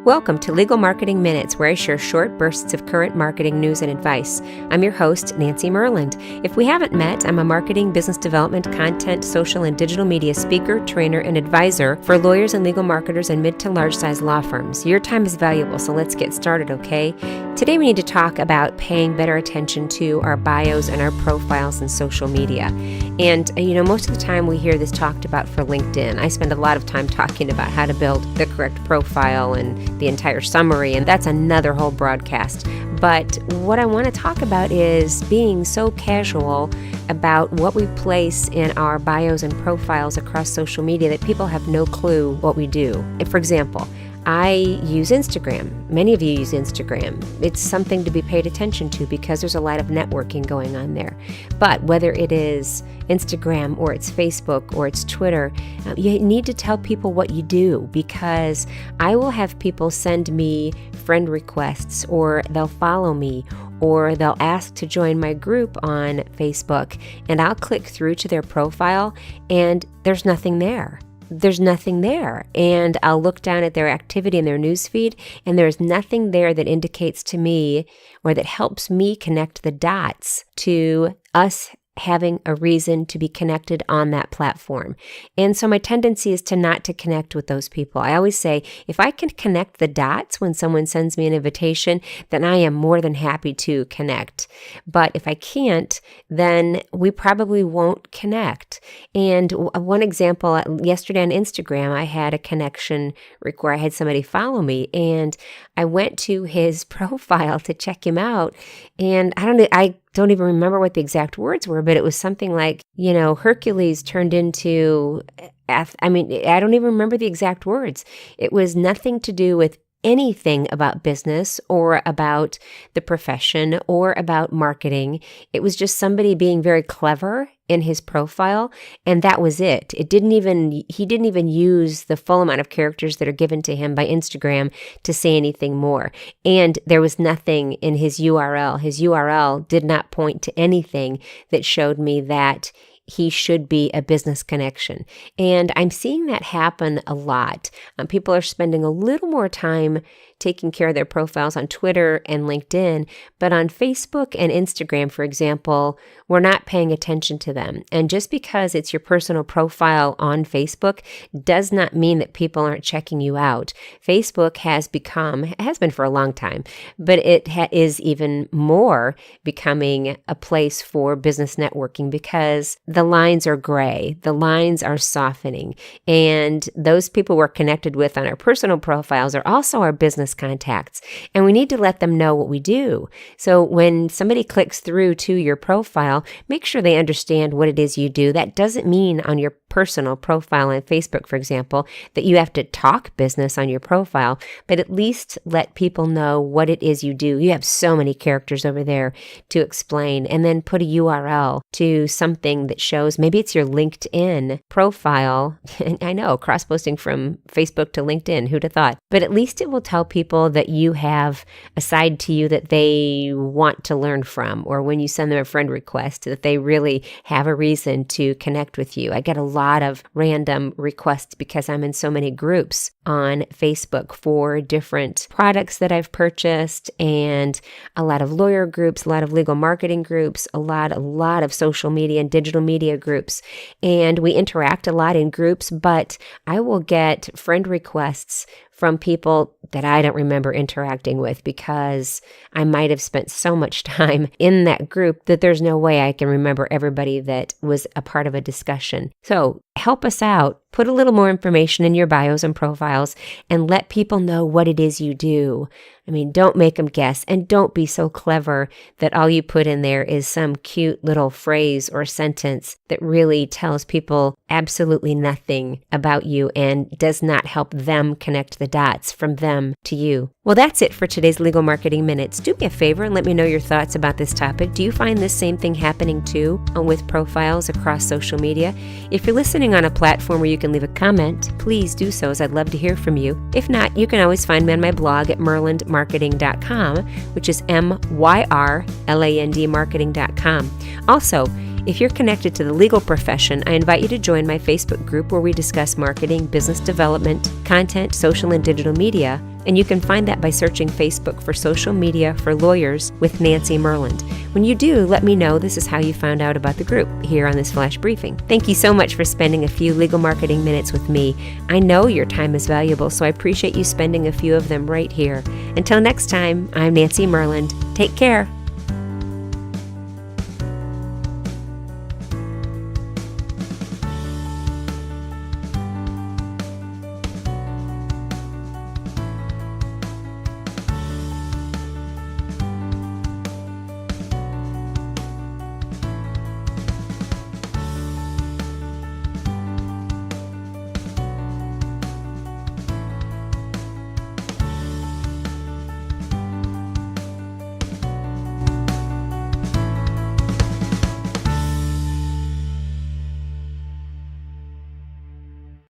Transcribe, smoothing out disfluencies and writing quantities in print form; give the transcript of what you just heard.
Welcome to Legal Marketing Minutes, where I share short bursts of current marketing news and advice. I'm your host, Nancy Myrland. If we haven't met, I'm a marketing, business development, content, social, and digital media speaker, trainer, and advisor for lawyers and legal marketers and mid to large size law firms. Your time is valuable, so let's get started, okay? Today we need to talk about paying better attention to our bios and our profiles in social media. And, most of the time we hear this talked about for LinkedIn. I spend a lot of time talking about how to build the correct profile and the entire summary, and that's another whole broadcast. But what I want to talk about is being so casual about what we place in our bios and profiles across social media that people have no clue what we do. For example, I use Instagram. Many of you use Instagram. It's something to be paid attention to because there's a lot of networking going on there. But whether it is Instagram or it's Facebook or it's Twitter, you need to tell people what you do, because I will have people send me friend requests, or they'll follow me, or they'll ask to join my group on Facebook, and I'll click through to their profile and there's nothing there. There's nothing there. And I'll look down at their activity in their newsfeed, and there's nothing there that indicates to me or that helps me connect the dots to us having a reason to be connected on that platform. And so my tendency is not to connect with those people. I always say, if I can connect the dots when someone sends me an invitation, then I am more than happy to connect. But if I can't, then we probably won't connect. And one example, yesterday on Instagram, I had a connection where I had somebody follow me, and I went to his profile to check him out, and I don't even remember what the exact words were, but it was something like, Hercules turned into, I don't even remember the exact words. It was nothing to do with anything about business or about the profession or about marketing. It was just somebody being very clever in his profile, and that was it. He didn't even use the full amount of characters that are given to him by Instagram to say anything more. And there was nothing in his URL. His URL did not point to anything that showed me that he should be a business connection. And I'm seeing that happen a lot. People are spending a little more time taking care of their profiles on Twitter and LinkedIn, but on Facebook and Instagram, for example, we're not paying attention to them. And just because it's your personal profile on Facebook does not mean that people aren't checking you out. Facebook has been for a long time, but it is even more becoming a place for business networking, because the lines are gray, the lines are softening, and those people we're connected with on our personal profiles are also our business contacts, and we need to let them know what we do. So when somebody clicks through to your profile, make sure they understand what it is you do. That doesn't mean on your personal profile on Facebook, for example, that you have to talk business on your profile, but at least let people know what it is you do. You have so many characters over there to explain, and then put a URL to something that shows, maybe it's your LinkedIn profile. I know, cross-posting from Facebook to LinkedIn, who'd have thought? But at least it will tell people that you have a side to you that they want to learn from, or when you send them a friend request, that they really have a reason to connect with you. I get a lot of random requests because I'm in so many groups on Facebook for different products that I've purchased, and a lot of lawyer groups, a lot of legal marketing groups, a lot of social media and digital media groups. And we interact a lot in groups, but I will get friend requests from people that I don't remember interacting with, because I might have spent so much time in that group that there's no way I can remember everybody that was a part of a discussion. So help us out. Put a little more information in your bios and profiles and let people know what it is you do. Don't make them guess, and don't be so clever that all you put in there is some cute little phrase or sentence that really tells people absolutely nothing about you and does not help them connect the dots from them to you. Well, that's it for today's Legal Marketing Minutes. Do me a favor and let me know your thoughts about this topic. Do you find this same thing happening too with profiles across social media? If you're listening on a platform where you can leave a comment, please do so, as I'd love to hear from you. If not, you can always find me on my blog at myrlandmarketing.com, which is MYRLAND marketing.com. Also, if you're connected to the legal profession, I invite you to join my Facebook group where we discuss marketing, business development, content, social and digital media, And you can find that by searching Facebook for Social Media for Lawyers with Nancy Myrland. When you do, let me know this is how you found out about the group here on this flash briefing. Thank you so much for spending a few legal marketing minutes with me. I know your time is valuable, so I appreciate you spending a few of them right here. Until next time, I'm Nancy Myrland. Take care.